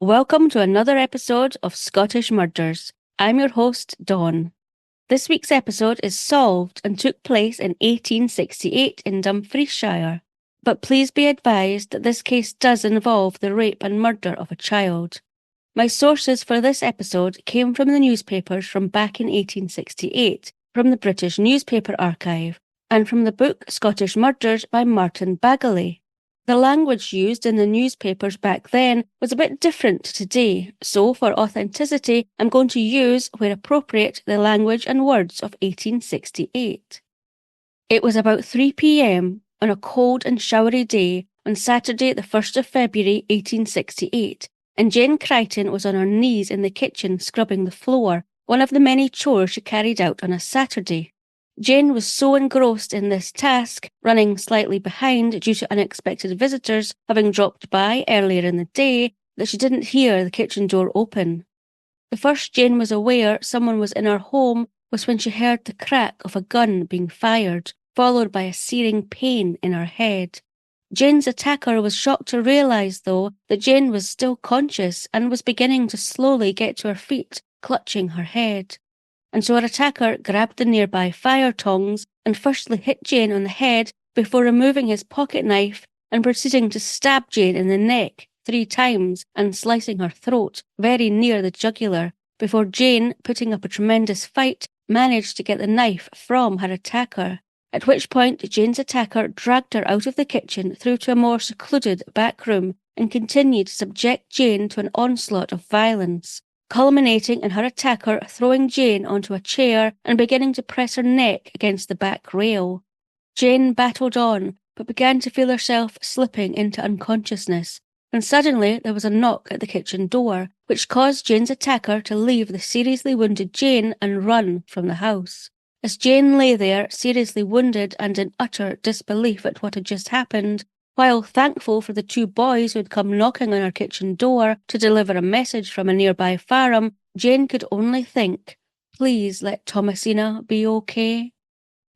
Welcome to another episode of Scottish Murders. I'm your host, Dawn. This week's episode is solved and took place in 1868 in Dumfriesshire. But please be advised that this case does involve the rape and murder of a child. My sources for this episode came from the newspapers from back in 1868, from the British Newspaper Archive, and from the book Scottish Murders by Martin Bagley. The language used in the newspapers back then was a bit different to today, so for authenticity, I'm going to use, where appropriate, the language and words of 1868. It was about 3 p.m. on a cold and showery day on Saturday the 1st of February 1868, and Jane Crichton was on her knees in the kitchen scrubbing the floor, one of the many chores she carried out on a Saturday. Jane was so engrossed in this task, running slightly behind due to unexpected visitors having dropped by earlier in the day, that she didn't hear the kitchen door open. The first Jane was aware someone was in her home was when she heard the crack of a gun being fired, followed by a searing pain in her head. Jane's attacker was shocked to realise, though, that Jane was still conscious and was beginning to slowly get to her feet, clutching her head. And so her attacker grabbed the nearby fire tongs and firstly hit Jane on the head before removing his pocket knife and proceeding to stab Jane in the neck 3 times and slicing her throat very near the jugular, before Jane, putting up a tremendous fight, managed to get the knife from her attacker, at which point Jane's attacker dragged her out of the kitchen through to a more secluded back room and continued to subject Jane to an onslaught of violence, culminating in her attacker throwing Jane onto a chair and beginning to press her neck against the back rail. Jane battled on, but began to feel herself slipping into unconsciousness, and suddenly there was a knock at the kitchen door, which caused Jane's attacker to leave the seriously wounded Jane and run from the house. As Jane lay there, seriously wounded and in utter disbelief at what had just happened, while thankful for the 2 boys who had come knocking on her kitchen door to deliver a message from a nearby farm, Jane could only think, please let Thomasina be okay.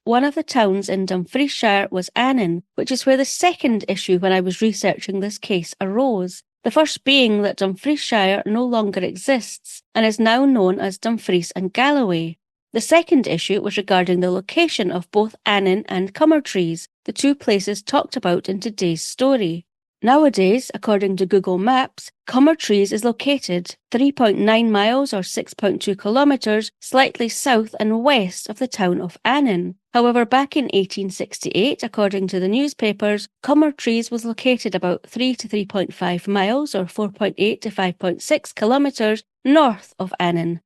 One of the towns in Dumfriesshire was Annan, which is where the second issue when I was researching this case arose, the first being that Dumfriesshire no longer exists and is now known as Dumfries and Galloway. The second issue was regarding the location of both Annan and Cummertrees, the 2 places talked about in today's story. Nowadays, according to Google Maps, Cummertrees is located 3.9 miles or 6.2 kilometres slightly south and west of the town of Annan. However, back in 1868, according to the newspapers, Cummertrees was located about 3 to 3.5 miles or 4.8 to 5.6 kilometres north of Annan.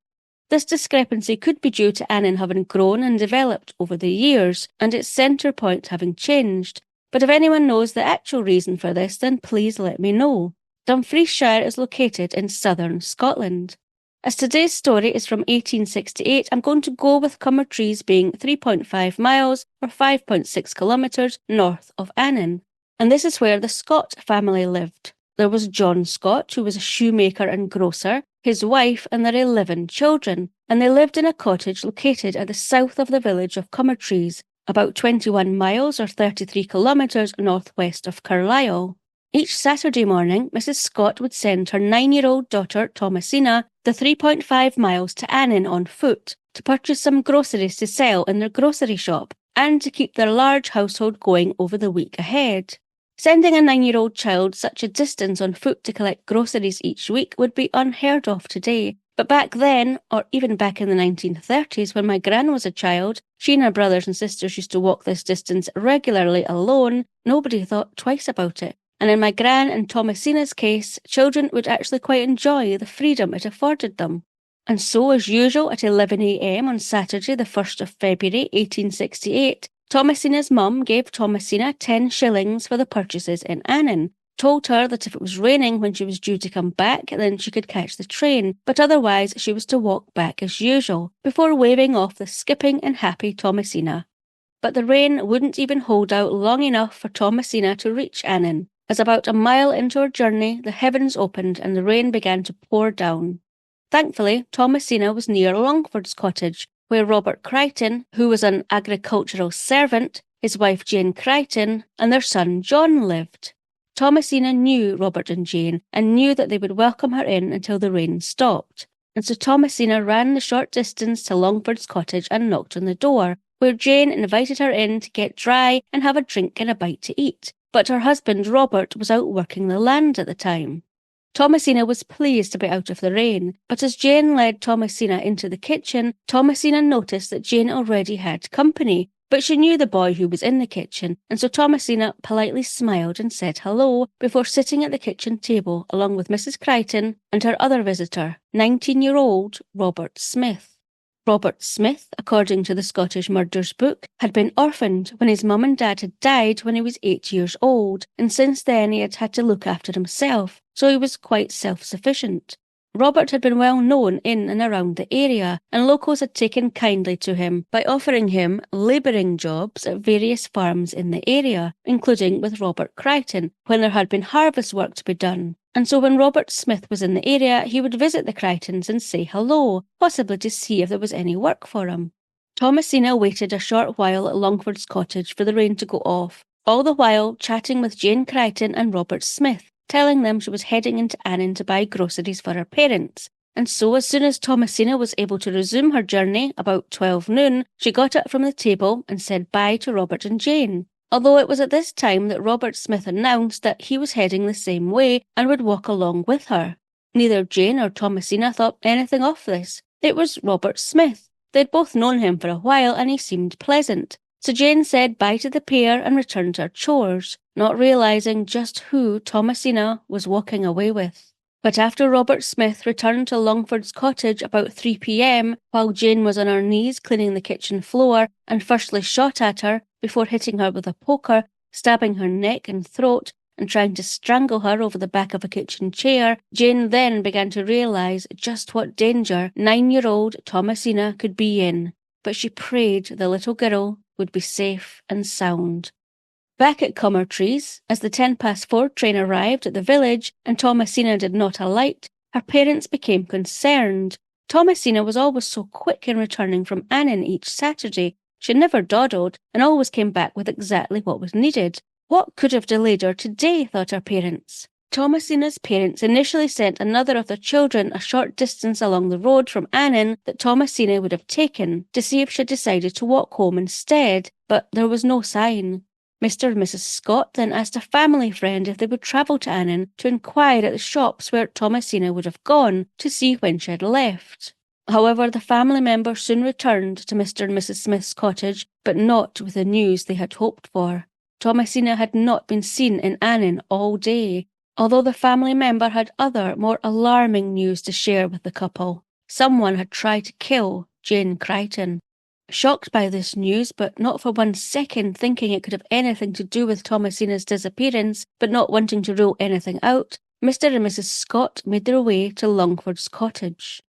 This discrepancy could be due to Annan having grown and developed over the years, and its centre point having changed. But if anyone knows the actual reason for this, then please let me know. Dumfriesshire is located in southern Scotland. As today's story is from 1868, I'm going to go with Cummertrees being 3.5 miles or 5.6 kilometres north of Annan. And this is where the Scott family lived. There was John Scott, who was a shoemaker and grocer, his wife and their 11 children, and they lived in a cottage located at the south of the village of Cummertrees, about 21 miles or 33 kilometres northwest of Carlisle. Each Saturday morning, Mrs. Scott would send her 9-year-old daughter, Thomasina, the 3.5 miles to Annan on foot to purchase some groceries to sell in their grocery shop and to keep their large household going over the week ahead. Sending a 9-year-old child such a distance on foot to collect groceries each week would be unheard of today, but back then, or even back in the 1930s when my gran was a child, she and her brothers and sisters used to walk this distance regularly alone, nobody thought twice about it. And in my gran and Thomasina's case, children would actually quite enjoy the freedom it afforded them. And so, as usual, at 11 a.m. on Saturday the 1st of February 1868, Thomasina's mum gave Thomasina 10 shillings for the purchases in Annan, told her that if it was raining when she was due to come back, then she could catch the train, but otherwise she was to walk back as usual, before waving off the skipping and happy Thomasina. But the rain wouldn't even hold out long enough for Thomasina to reach Annan, as about a mile into her journey the heavens opened and the rain began to pour down. Thankfully, Thomasina was near Longford's cottage, where Robert Crichton, who was an agricultural servant, his wife Jane Crichton, and their son John lived. Thomasina knew Robert and Jane and knew that they would welcome her in until the rain stopped. And so Thomasina ran the short distance to Longford's cottage and knocked on the door, where Jane invited her in to get dry and have a drink and a bite to eat. But her husband Robert was out working the land at the time. Thomasina was pleased to be out of the rain, but as Jane led Thomasina into the kitchen, Thomasina noticed that Jane already had company, but she knew the boy who was in the kitchen, and so Thomasina politely smiled and said hello before sitting at the kitchen table along with Mrs. Crichton and her other visitor, 19-year-old Robert Smith. Robert Smith, according to the Scottish Murders book, had been orphaned when his mum and dad had died when he was 8 years old, and since then he had had to look after himself, so he was quite self-sufficient. Robert had been well known in and around the area, and locals had taken kindly to him by offering him labouring jobs at various farms in the area, including with Robert Crichton, when there had been harvest work to be done. And so when Robert Smith was in the area, he would visit the Crichtons and say hello, possibly to see if there was any work for him. Thomasina waited a short while at Longford's cottage for the rain to go off, all the while chatting with Jane Crichton and Robert Smith, telling them she was heading into Annan to buy groceries for her parents. And so as soon as Thomasina was able to resume her journey, about 12 noon, she got up from the table and said bye to Robert and Jane. Although it was at this time that Robert Smith announced that he was heading the same way and would walk along with her. Neither Jane or Thomasina thought anything of this. It was Robert Smith. They'd both known him for a while and he seemed pleasant. So Jane said bye to the pair and returned to her chores, not realising just who Thomasina was walking away with. But after Robert Smith returned to Longford's cottage about 3 p.m, while Jane was on her knees cleaning the kitchen floor and firstly shot at her before hitting her with a poker, stabbing her neck and throat and trying to strangle her over the back of a kitchen chair, Jane then began to realise just what danger 9-year-old Thomasina could be in. But she prayed the little girl would be safe and sound. Back at Comertrees, as the 4:10 train arrived at the village and Thomasina did not alight, her parents became concerned. Thomasina was always so quick in returning from Annan each Saturday. She never dawdled and always came back with exactly what was needed. What could have delayed her today, thought her parents. Thomasina's parents initially sent another of their children a short distance along the road from Annan that Thomasina would have taken to see if she had decided to walk home instead, but there was no sign. Mr. and Mrs. Scott then asked a family friend if they would travel to Annan to inquire at the shops where Thomasina would have gone to see when she had left. However, the family member soon returned to Mr. and Mrs. Smith's cottage, but not with the news they had hoped for. Thomasina had not been seen in Annan all day, although the family member had other, more alarming news to share with the couple. Someone had tried to kill Jane Crichton. Shocked by this news, but not for 1 second thinking it could have anything to do with Thomasina's disappearance, but not wanting to rule anything out, Mr. and Mrs. Scott made their way to Longford's cottage.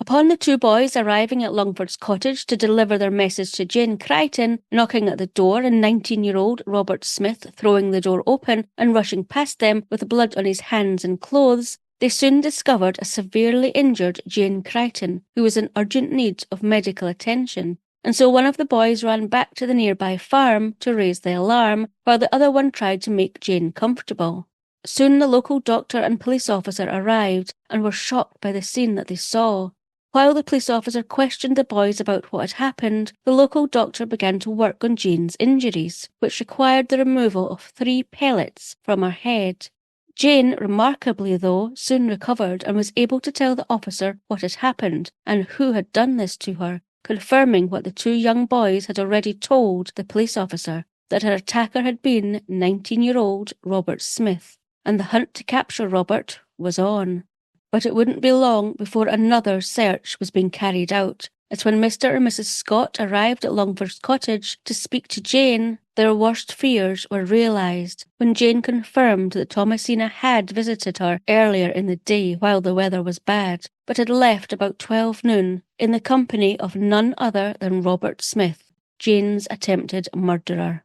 Upon the two boys arriving at Longford's cottage to deliver their message to Jane Crichton, knocking at the door and 19-year-old Robert Smith throwing the door open and rushing past them with blood on his hands and clothes, they soon discovered a severely injured Jane Crichton, who was in urgent need of medical attention. And so one of the boys ran back to the nearby farm to raise the alarm, while the other one tried to make Jane comfortable. Soon the local doctor and police officer arrived and were shocked by the scene that they saw. While the police officer questioned the boys about what had happened, the local doctor began to work on Jane's injuries, which required the removal of 3 pellets from her head. Jane, remarkably though, soon recovered and was able to tell the officer what had happened and who had done this to her, confirming what the 2 young boys had already told the police officer, that her attacker had been 19-year-old Robert Smith, and the hunt to capture Robert was on. But it wouldn't be long before another search was being carried out, as when Mr. and Mrs. Scott arrived at Longford's cottage to speak to Jane, their worst fears were realised when Jane confirmed that Thomasina had visited her earlier in the day while the weather was bad, but had left about 12 noon in the company of none other than Robert Smith, Jane's attempted murderer.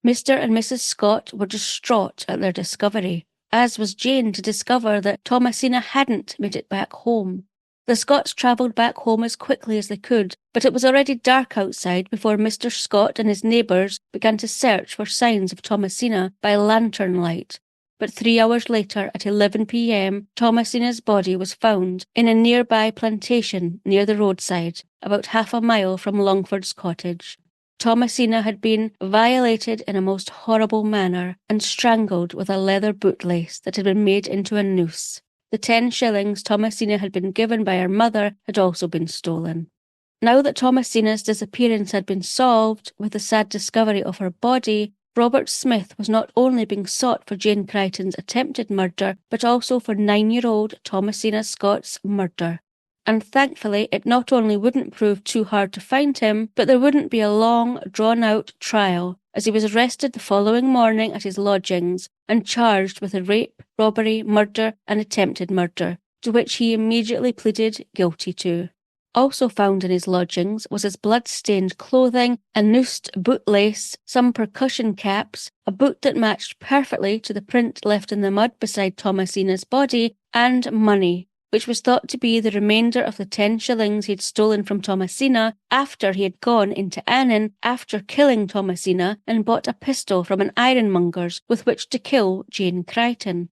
Mr. and Mrs. Scott were distraught at their discovery, as was Jane to discover that Thomasina hadn't made it back home. The Scotts travelled back home as quickly as they could, but it was already dark outside before Mr. Scott and his neighbours began to search for signs of Thomasina by lantern light. but 3 hours later at 11 p.m, Thomasina's body was found in a nearby plantation near the roadside, about half a mile from Longford's cottage. Thomasina had been violated in a most horrible manner and strangled with a leather bootlace that had been made into a noose. The 10 shillings Thomasina had been given by her mother had also been stolen. Now that Thomasina's disappearance had been solved with the sad discovery of her body, Robert Smith was not only being sought for Jane Crichton's attempted murder, but also for 9-year-old Thomasina Scott's murder. And thankfully, it not only wouldn't prove too hard to find him, but there wouldn't be a long, drawn-out trial, as he was arrested the following morning at his lodgings and charged with a rape, robbery, murder and attempted murder, to which he immediately pleaded guilty to. Also found in his lodgings was his blood-stained clothing, a noosed bootlace, some percussion caps, a boot that matched perfectly to the print left in the mud beside Thomasina's body, and money, which was thought to be the remainder of the 10 shillings he had stolen from Thomasina after he had gone into Annan after killing Thomasina and bought a pistol from an ironmonger's with which to kill Jane Crichton.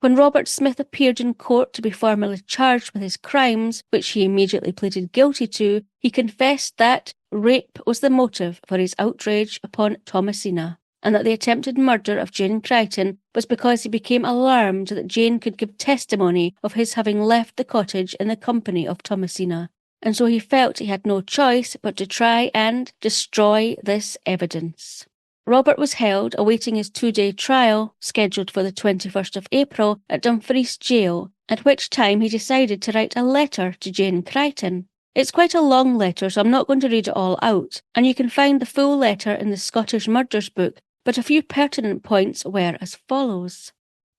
When Robert Smith appeared in court to be formally charged with his crimes, which he immediately pleaded guilty to, he confessed that rape was the motive for his outrage upon Thomasina, and that the attempted murder of Jane Crichton was because he became alarmed that Jane could give testimony of his having left the cottage in the company of Thomasina, and so he felt he had no choice but to try and destroy this evidence. Robert was held awaiting his 2-day trial, scheduled for the 21st of April, at Dumfriesshire jail, at which time he decided to write a letter to Jane Crichton. It's quite a long letter, so I'm not going to read it all out, and you can find the full letter in the Scottish Murders book, but a few pertinent points were as follows.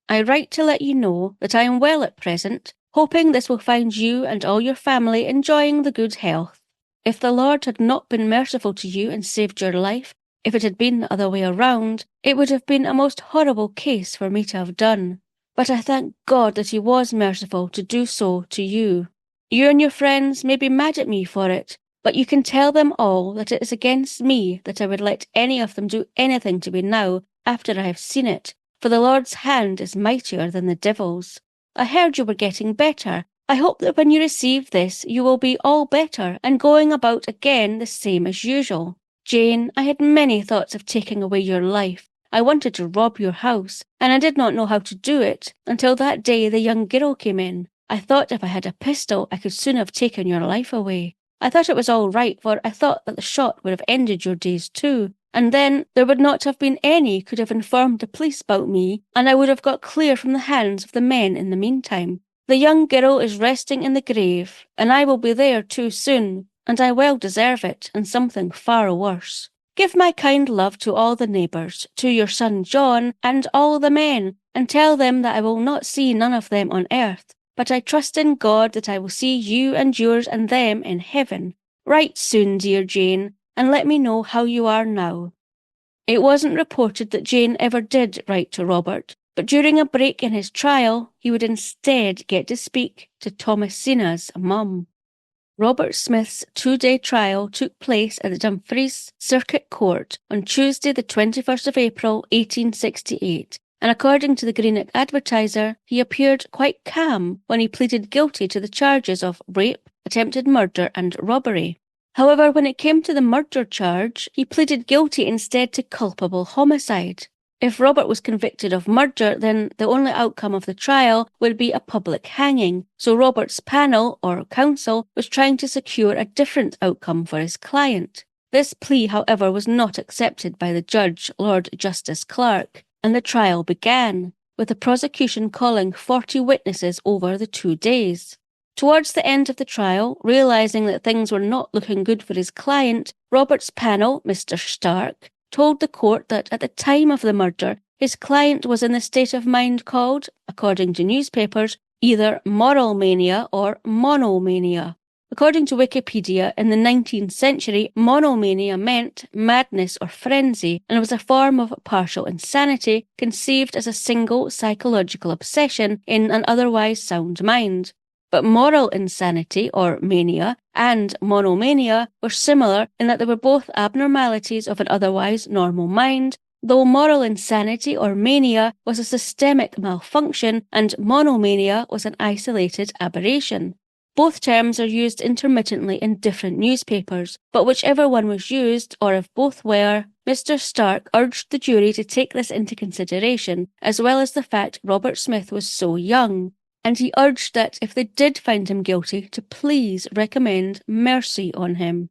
I write to let you know that I am well at present, hoping this will find you and all your family enjoying the good health. If the Lord had not been merciful to you and saved your life, if it had been the other way around, it would have been a most horrible case for me to have done. But I thank God that he was merciful to do so to you. You and your friends may be mad at me for it, but you can tell them all that it is against me that I would let any of them do anything to me now after I have seen it, for the Lord's hand is mightier than the devil's. I heard you were getting better. I hope that when you receive this you will be all better and going about again the same as usual. Jane, I had many thoughts of taking away your life. I wanted to rob your house, and I did not know how to do it until that day the young girl came in. I thought if I had a pistol I could soon have taken your life away. I thought it was all right, for I thought that the shot would have ended your days too, and then there would not have been any could have informed the police about me, and I would have got clear from the hands of the men in the meantime. The young girl is resting in the grave, and I will be there too soon, and I well deserve it, and something far worse. Give my kind love to all the neighbours, to your son John, and all the men, and tell them that I will not see none of them on earth, but I trust in God that I will see you and yours and them in heaven. Write soon, dear Jane, and let me know how you are now. It wasn't reported that Jane ever did write to Robert, but during a break in his trial, he would instead get to speak to Thomasina's mum. Robert Smith's 2-day trial took place at the Dumfries Circuit Court on Tuesday the 21st of April 1868, and according to the Greenock Advertiser, he appeared quite calm when he pleaded guilty to the charges of rape, attempted murder and robbery. However, when it came to the murder charge, he pleaded guilty instead to culpable homicide. If Robert was convicted of murder, then the only outcome of the trial would be a public hanging, so Robert's panel, or counsel, was trying to secure a different outcome for his client. This plea, however, was not accepted by the judge, Lord Justice Clark, and the trial began, with the prosecution calling 40 witnesses over the 2 days. Towards the end of the trial, realising that things were not looking good for his client, Robert's panel, Mr. Stark, told the court that at the time of the murder, his client was in the state of mind called, according to newspapers, either moral mania or monomania. According to Wikipedia, in the 19th century, monomania meant madness or frenzy and was a form of partial insanity conceived as a single psychological obsession in an otherwise sound mind. But moral insanity, or mania, and monomania were similar in that they were both abnormalities of an otherwise normal mind, though moral insanity or mania was a systemic malfunction and monomania was an isolated aberration. Both terms are used intermittently in different newspapers, but whichever one was used, or if both were, Mr. Stark urged the jury to take this into consideration, as well as the fact Robert Smith was so young, and he urged that if they did find him guilty, to please recommend mercy on him.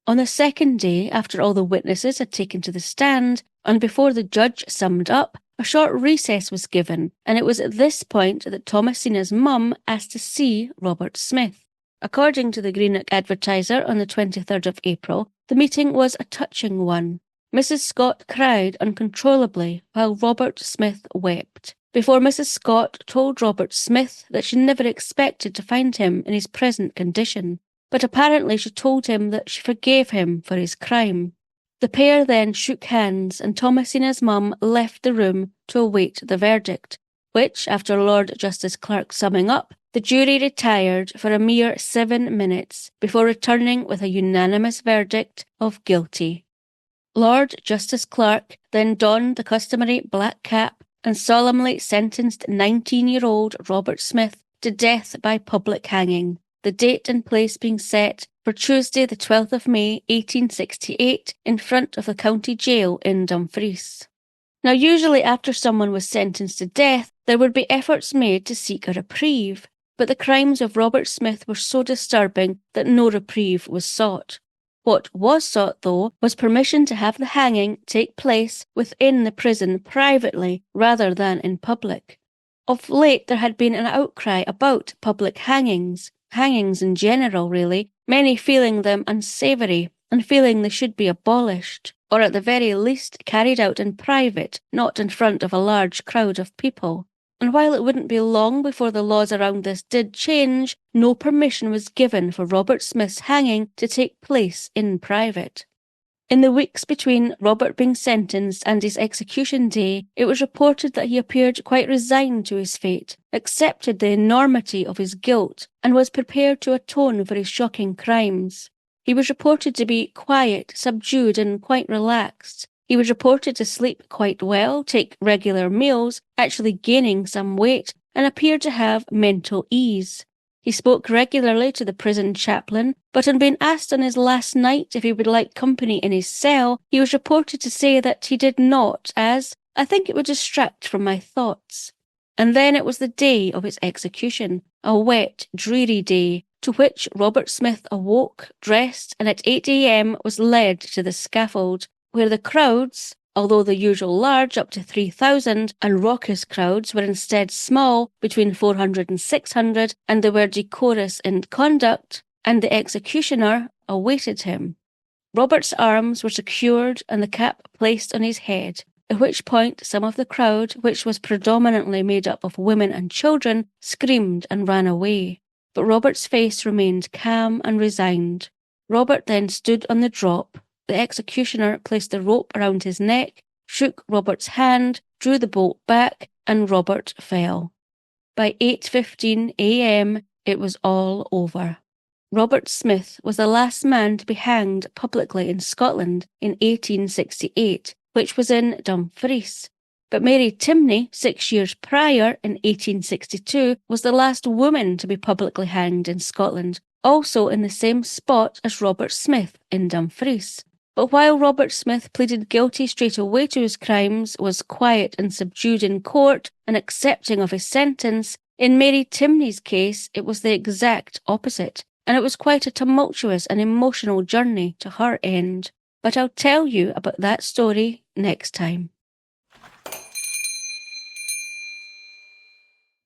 On the second day, after all the witnesses had taken to the stand, and before the judge summed up, a short recess was given, and it was at this point that Thomasina's mum asked to see Robert Smith. According to the Greenock Advertiser on the 23rd of April, the meeting was a touching one. Mrs. Scott cried uncontrollably while Robert Smith wept, before Mrs. Scott told Robert Smith that she never expected to find him in his present condition, but apparently she told him that she forgave him for his crime. The pair then shook hands, and Thomasina's mum left the room to await the verdict, which, after Lord Justice Clerk summing up, the jury retired for a mere 7 minutes before returning with a unanimous verdict of guilty. Lord Justice Clerk then donned the customary black cap and solemnly sentenced 19-year-old Robert Smith to death by public hanging, the date and place being set for Tuesday the 12th of May 1868 in front of the county jail in Dumfries. Now usually after someone was sentenced to death, there would be efforts made to seek a reprieve, but the crimes of Robert Smith were so disturbing that no reprieve was sought. What was sought, though, was permission to have the hanging take place within the prison privately rather than in public. Of late there had been an outcry about public hangings in general really, many feeling them unsavoury and feeling they should be abolished, or at the very least carried out in private, not in front of a large crowd of people. And while it wouldn't be long before the laws around this did change, no permission was given for Robert Smith's hanging to take place in private. In the weeks between Robert being sentenced and his execution day, it was reported that he appeared quite resigned to his fate, accepted the enormity of his guilt, and was prepared to atone for his shocking crimes. He was reported to be quiet, subdued, and quite relaxed. He was reported to sleep quite well, take regular meals, actually gaining some weight, and appeared to have mental ease. He spoke regularly to the prison chaplain, but on being asked on his last night if he would like company in his cell, he was reported to say that he did not, as, "I think it would distract from my thoughts." And then it was the day of his execution, a wet, dreary day, to which Robert Smith awoke, dressed, and at 8 a.m. was led to the scaffold, where the crowds, although the usual large up to 3,000 and raucous crowds were instead small, between 400 and 600, and they were decorous in conduct, and the executioner awaited him. Robert's arms were secured and the cap placed on his head, at which point some of the crowd, which was predominantly made up of women and children, screamed and ran away. But Robert's face remained calm and resigned. Robert then stood on the drop. The executioner placed the rope around his neck, shook Robert's hand, drew the bolt back, and Robert fell. By 8:15 a.m. it was all over. Robert Smith was the last man to be hanged publicly in Scotland in 1868, which was in Dumfries. But Mary Timney, 6 years prior, in 1862, was the last woman to be publicly hanged in Scotland, also in the same spot as Robert Smith in Dumfries. But while Robert Smith pleaded guilty straight away to his crimes, was quiet and subdued in court and accepting of his sentence, in Mary Timney's case it was the exact opposite, and it was quite a tumultuous and emotional journey to her end. But I'll tell you about that story next time.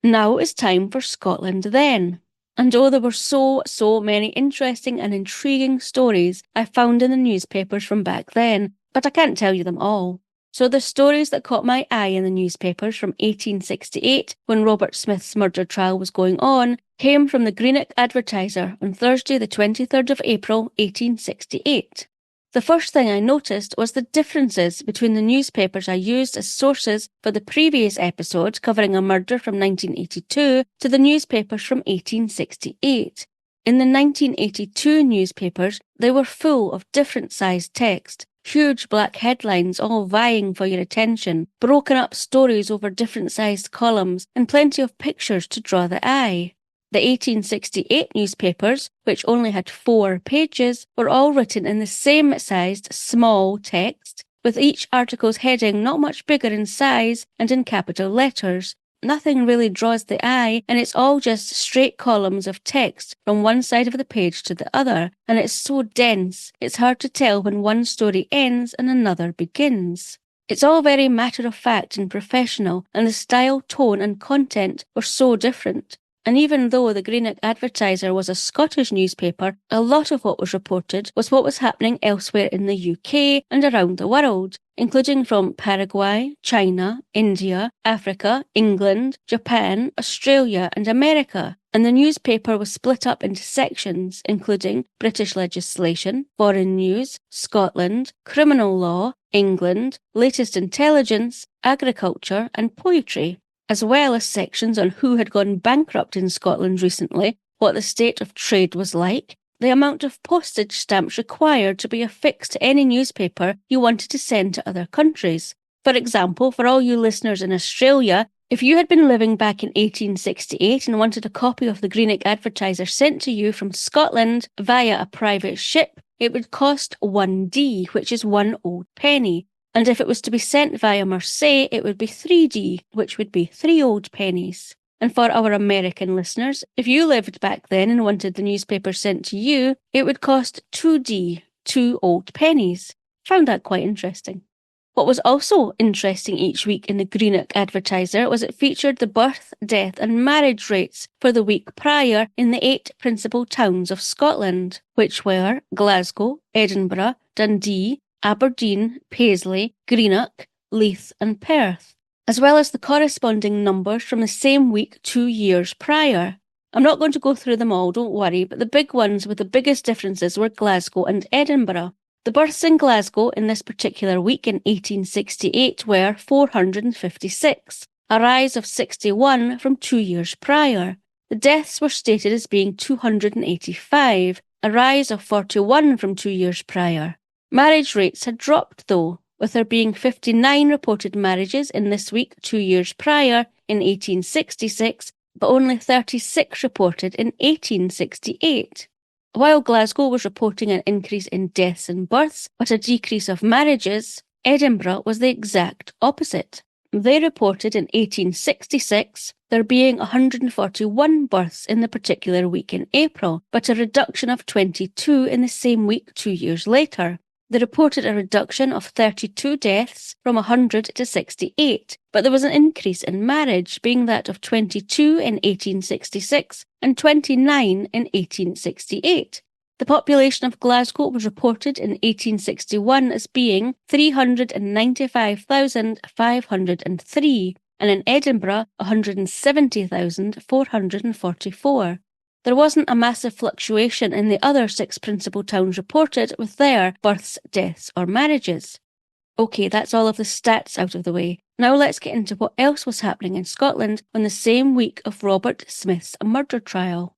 Now it's time for Scotland Then. And there were so many interesting and intriguing stories I found in the newspapers from back then, but I can't tell you them all. So the stories that caught my eye in the newspapers from 1868, when Robert Smith's murder trial was going on, came from the Greenock Advertiser on Thursday the 23rd of April 1868. The first thing I noticed was the differences between the newspapers I used as sources for the previous episode covering a murder from 1982 to the newspapers from 1868. In the 1982 newspapers, they were full of different sized text, Huge black headlines all vying for your attention, broken up stories over different sized columns, and plenty of pictures to draw the eye. The 1868 newspapers, which only had 4 pages, were all written in the same sized small text, with each article's heading not much bigger in size and in capital letters. Nothing really draws the eye, and it's all just straight columns of text from one side of the page to the other, and it's so dense, it's hard to tell when one story ends and another begins. It's all very matter-of-fact and professional, and the style, tone and content were so different. And even though the Greenock Advertiser was a Scottish newspaper, a lot of what was reported was what was happening elsewhere in the UK and around the world, including from Paraguay, China, India, Africa, England, Japan, Australia and America. And the newspaper was split up into sections, including British legislation, foreign news, Scotland, criminal law, England, latest intelligence, agriculture and poetry, as well as sections on who had gone bankrupt in Scotland recently, what the state of trade was like, the amount of postage stamps required to be affixed to any newspaper you wanted to send to other countries. For example, for all you listeners in Australia, if you had been living back in 1868 and wanted a copy of the Greenock Advertiser sent to you from Scotland via a private ship, it would cost 1d, which is 1 old penny. And if it was to be sent via Marseille, it would be 3d, which would be 3 old pennies. And for our American listeners, if you lived back then and wanted the newspaper sent to you, it would cost 2d, 2 old pennies. Found that quite interesting. What was also interesting each week in the Greenock Advertiser was it featured the birth, death and marriage rates for the week prior in the 8 principal towns of Scotland, which were Glasgow, Edinburgh, Dundee, Aberdeen, Paisley, Greenock, Leith and Perth, as well as the corresponding numbers from the same week 2 years prior. I'm not going to go through them all, don't worry, but the big ones with the biggest differences were Glasgow and Edinburgh. The births in Glasgow in this particular week in 1868 were 456, a rise of 61 from 2 years prior. The deaths were stated as being 285, a rise of 41 from 2 years prior. Marriage rates had dropped though, with there being 59 reported marriages in this week 2 years prior in 1866, but only 36 reported in 1868. While Glasgow was reporting an increase in deaths and births, but a decrease of marriages, Edinburgh was the exact opposite. They reported in 1866 there being 141 births in the particular week in April, but a reduction of 22 in the same week 2 years later. They reported a reduction of 32 deaths from 100 to 68, but there was an increase in marriage, being that of 22 in 1866 and 29 in 1868. The population of Glasgow was reported in 1861 as being 395,503, and in Edinburgh 170,444. There wasn't a massive fluctuation in the other 6 principal towns reported with their births, deaths or marriages. Okay, that's all of the stats out of the way. Now let's get into what else was happening in Scotland on the same week of Robert Smith's murder trial.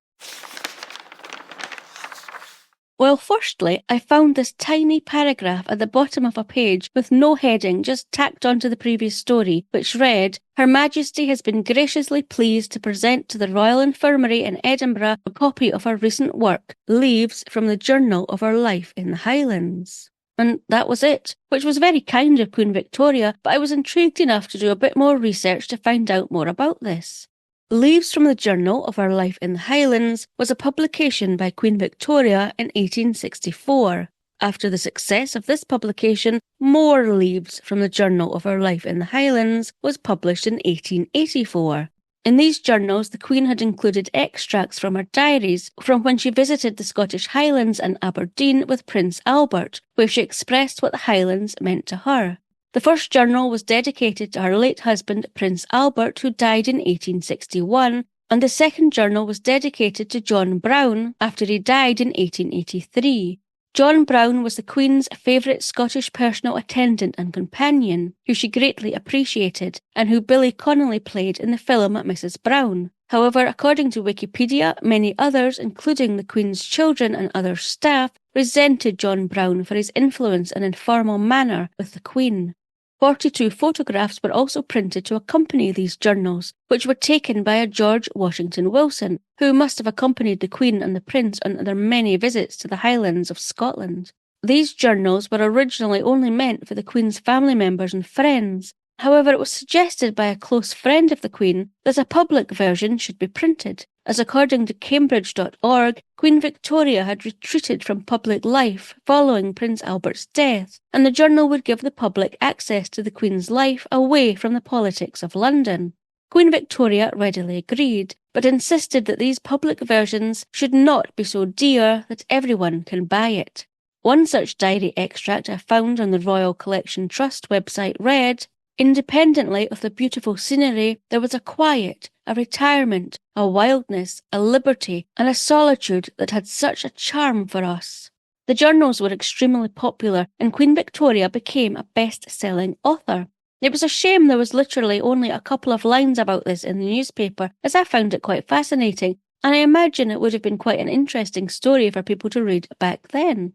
Well, firstly, I found this tiny paragraph at the bottom of a page with no heading, just tacked onto the previous story, which read, "Her Majesty has been graciously pleased to present to the Royal Infirmary in Edinburgh a copy of her recent work, Leaves from the Journal of Her Life in the Highlands." And that was it, which was very kind of Queen Victoria, but I was intrigued enough to do a bit more research to find out more about this. Leaves from the Journal of Her Life in the Highlands was a publication by Queen Victoria in 1864. After the success of this publication, more Leaves from the Journal of Her Life in the Highlands was published in 1884. In these journals, the Queen had included extracts from her diaries from when she visited the Scottish Highlands and Aberdeen with Prince Albert, where she expressed what the Highlands meant to her. The first journal was dedicated to her late husband, Prince Albert, who died in 1861, and the second journal was dedicated to John Brown after he died in 1883. John Brown was the Queen's favourite Scottish personal attendant and companion, who she greatly appreciated, and who Billy Connolly played in the film Mrs. Brown. However, according to Wikipedia, many others, including the Queen's children and other staff, resented John Brown for his influence and informal manner with the Queen. 42 photographs were also printed to accompany these journals, which were taken by a George Washington Wilson, who must have accompanied the Queen and the Prince on their many visits to the Highlands of Scotland. These journals were originally only meant for the Queen's family members and friends. However, it was suggested by a close friend of the Queen that a public version should be printed, as according to Cambridge.org, Queen Victoria had retreated from public life following Prince Albert's death, and the journal would give the public access to the Queen's life away from the politics of London. Queen Victoria readily agreed, but insisted that these public versions should not be so dear that everyone can buy it. One such diary extract I found on the Royal Collection Trust website read, "Independently of the beautiful scenery, there was a quiet, a retirement, a wildness, a liberty, and a solitude that had such a charm for us." The journals were extremely popular, and Queen Victoria became a best-selling author. It was a shame there was literally only a couple of lines about this in the newspaper, as I found it quite fascinating, and I imagine it would have been quite an interesting story for people to read back then.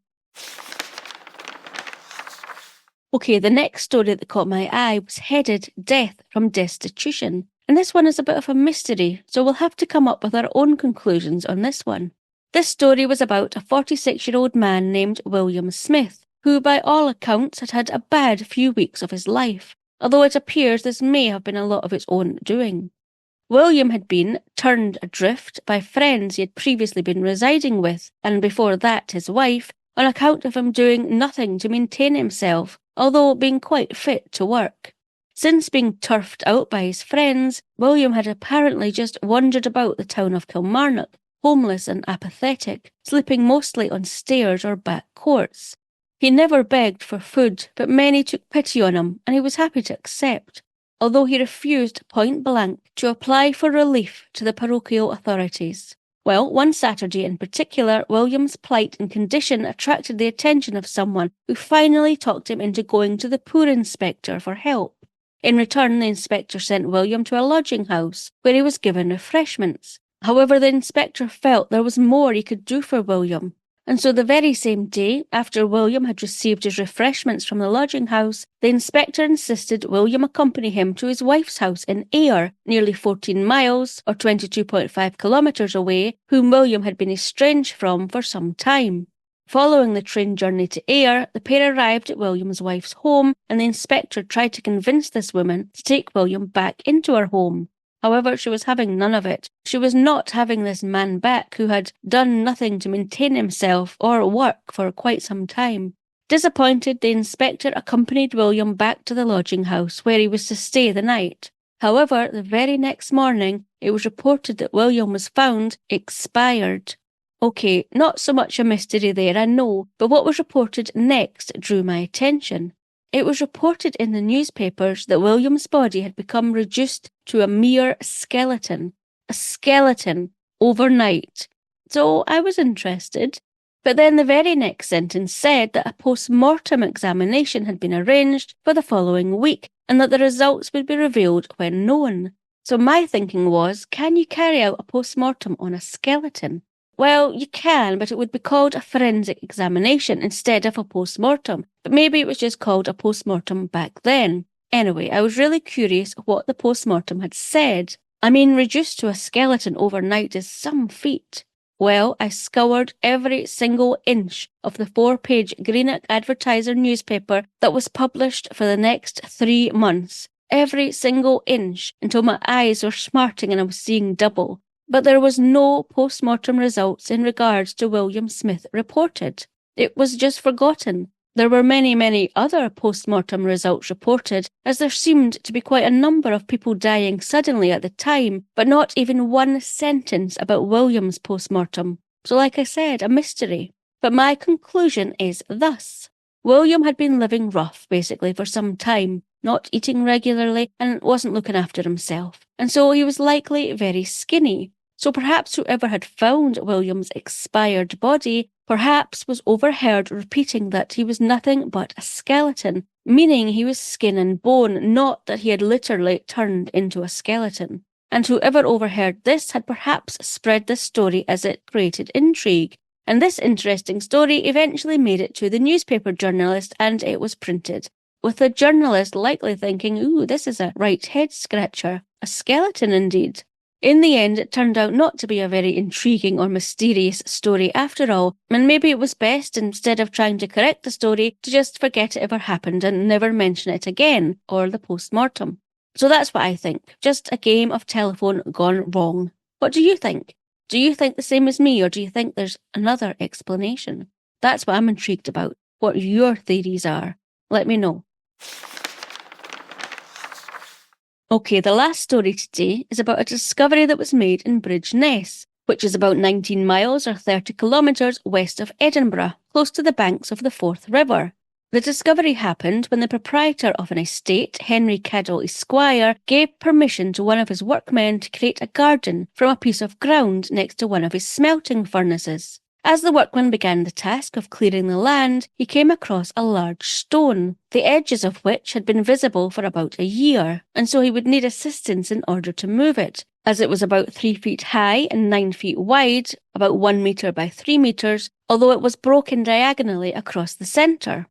Okay, the next story that caught my eye was headed Death from Destitution. And this one is a bit of a mystery, so we'll have to come up with our own conclusions on this one. This story was about a 46-year-old man named William Smith, who by all accounts had had a bad few weeks of his life, although it appears this may have been a lot of its own doing. William had been turned adrift by friends he had previously been residing with, and before that his wife, on account of him doing nothing to maintain himself, although being quite fit to work. Since being turfed out by his friends, William had apparently just wandered about the town of Kilmarnock, homeless and apathetic, sleeping mostly on stairs or back courts. He never begged for food, but many took pity on him, and he was happy to accept, although he refused point blank to apply for relief to the parochial authorities. Well, one Saturday in particular, William's plight and condition attracted the attention of someone who finally talked him into going to the poor inspector for help. In return, the inspector sent William to a lodging house, where he was given refreshments. However, the inspector felt there was more he could do for William, and so the very same day, after William had received his refreshments from the lodging house, the inspector insisted William accompany him to his wife's house in Ayr, nearly 14 miles, or 22.5 kilometres away, whom William had been estranged from for some time. Following the train journey to Ayr, the pair arrived at William's wife's home, and the inspector tried to convince this woman to take William back into her home. However, she was having none of it. She was not having this man back who had done nothing to maintain himself or work for quite some time. Disappointed, the inspector accompanied William back to the lodging house where he was to stay the night. However, the very next morning, it was reported that William was found expired. Okay, not so much a mystery there, I know, but what was reported next drew my attention. It was reported in the newspapers that William's body had become reduced to a mere skeleton. A skeleton overnight. So I was interested. But then the very next sentence said that a post-mortem examination had been arranged for the following week and that the results would be revealed when known. So my thinking was, can you carry out a post-mortem on a skeleton? Well, you can, but it would be called a forensic examination instead of a post-mortem. But maybe it was just called a post-mortem back then. Anyway, I was really curious what the post-mortem had said. I mean, reduced to a skeleton overnight is some feat. Well, I scoured every single inch of the 4-page Greenock Advertiser newspaper that was published for the next 3 months. Every single inch, until my eyes were smarting and I was seeing double. But there was no post-mortem results in regards to William Smith reported. It was just forgotten. There were many other post-mortem results reported, as there seemed to be quite a number of people dying suddenly at the time, but not even one sentence about William's post-mortem. So like I said, a mystery. But my conclusion is thus. William had been living rough, basically, for some time, not eating regularly and wasn't looking after himself. And so he was likely very skinny. So perhaps whoever had found William's expired body perhaps was overheard repeating that he was nothing but a skeleton, meaning he was skin and bone, not that he had literally turned into a skeleton. And whoever overheard this had perhaps spread this story as it created intrigue. And this interesting story eventually made it to the newspaper journalist and it was printed, with the journalist likely thinking, ooh, this is a right head scratcher, a skeleton indeed. In the end, it turned out not to be a very intriguing or mysterious story after all, and maybe it was best, instead of trying to correct the story, to just forget it ever happened and never mention it again, or the post-mortem. So that's what I think, just a game of telephone gone wrong. What do you think? Do you think the same as me, or do you think there's another explanation? That's what I'm intrigued about, what your theories are. Let me know. Okay, the last story today is about a discovery that was made in Bridgeness, which is about 19 miles or 30 kilometres west of Edinburgh, close to the banks of the Forth River. The discovery happened when the proprietor of an estate, Henry Cadell Esquire, gave permission to one of his workmen to create a garden from a piece of ground next to one of his smelting furnaces. As the workman began the task of clearing the land, he came across a large stone, the edges of which had been visible for about a year, and so he would need assistance in order to move it, as it was about 3 feet high and 9 feet wide, about 1 metre by 3 metres, although it was broken diagonally across the centre.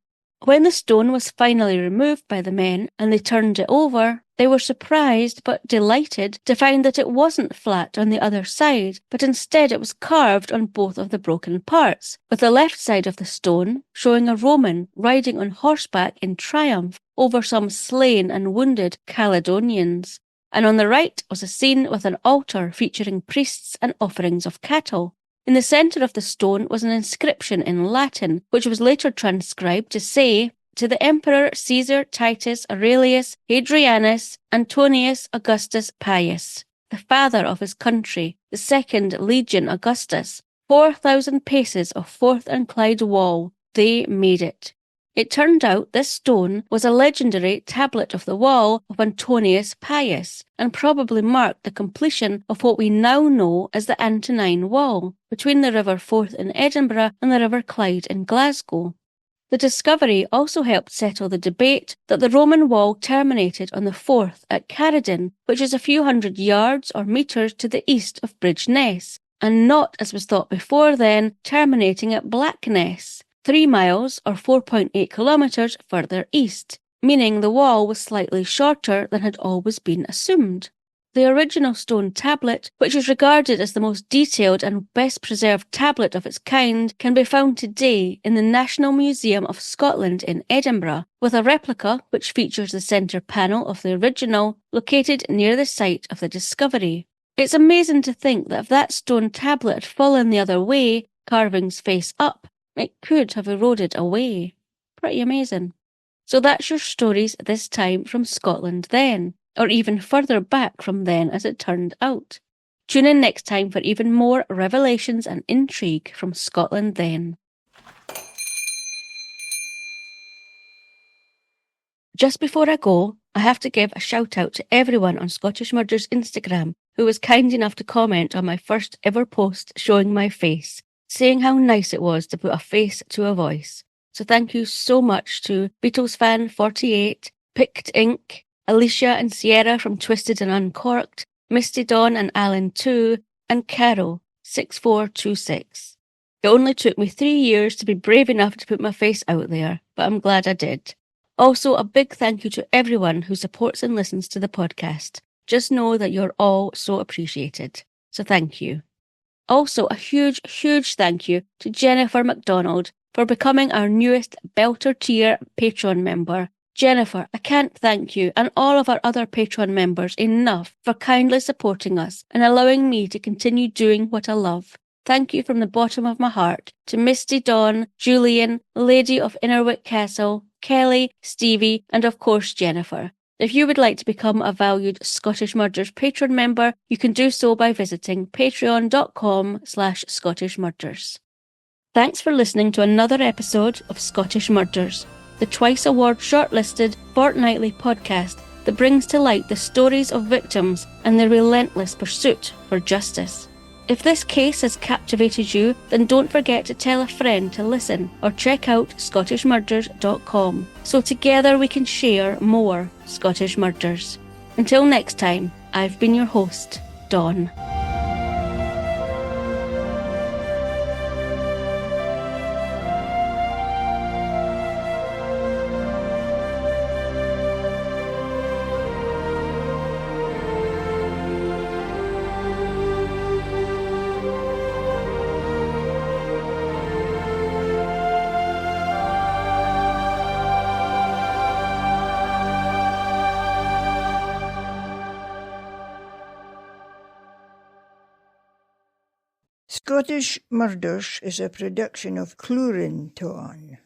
When the stone was finally removed by the men and they turned it over, they were surprised but delighted to find that it wasn't flat on the other side, but instead it was carved on both of the broken parts, with the left side of the stone showing a Roman riding on horseback in triumph over some slain and wounded Caledonians, and on the right was a scene with an altar featuring priests and offerings of cattle. In the centre of the stone was an inscription in Latin, which was later transcribed to say, "To the Emperor Caesar Titus Aurelius Hadrianus Antonius Augustus Pius, the father of his country, the 2nd Legion Augustus, 4,000 paces of Forth and Clyde wall, they made it." It turned out this stone was a legendary tablet of the wall of Antonius Pius, and probably marked the completion of what we now know as the Antonine Wall, between the River Forth in Edinburgh and the River Clyde in Glasgow. The discovery also helped settle the debate that the Roman wall terminated on the Forth at Caradon, which is a few hundred yards or metres to the east of Bridgeness, and not, as was thought before then, terminating at Blackness, 3 miles or 4.8 kilometres further east, meaning the wall was slightly shorter than had always been assumed. The original stone tablet, which is regarded as the most detailed and best preserved tablet of its kind, can be found today in the National Museum of Scotland in Edinburgh, with a replica which features the centre panel of the original, located near the site of the discovery. It's amazing to think that if that stone tablet had fallen the other way, carvings face up, it could have eroded away. Pretty amazing. So that's your stories this time from Scotland then, or even further back from then as it turned out. Tune in next time for even more revelations and intrigue from Scotland then. Just before I go, I have to give a shout out to everyone on Scottish Murders Instagram who was kind enough to comment on my first ever post showing my face, saying how nice it was to put a face to a voice. So thank you so much to BeatlesFan48, Picked Ink, Alicia and Sierra from Twisted and Uncorked, Misty Dawn and Alan 2, and Carol 6426. It only took me 3 years to be brave enough to put my face out there, but I'm glad I did. Also, a big thank you to everyone who supports and listens to the podcast. Just know that you're all so appreciated. So thank you. Also, a huge, huge thank you to Jennifer MacDonald for becoming our newest Belter Tier Patreon member. Jennifer, I can't thank you and all of our other Patreon members enough for kindly supporting us and allowing me to continue doing what I love. Thank you from the bottom of my heart to Misty Dawn, Julian, Lady of Innerwick Castle, Kelly, Stevie, and of course Jennifer. If you would like to become a valued Scottish Murders Patreon member, you can do so by visiting patreon.com/Scottish Murders. Thanks for listening to another episode of Scottish Murders, the twice award shortlisted fortnightly podcast that brings to light the stories of victims and their relentless pursuit for justice. If this case has captivated you, then don't forget to tell a friend to listen or check out scottishmurders.com so together we can share more Scottish murders. Until next time, I've been your host, Dawn. Scottish Murders is a production of Clurin Ton.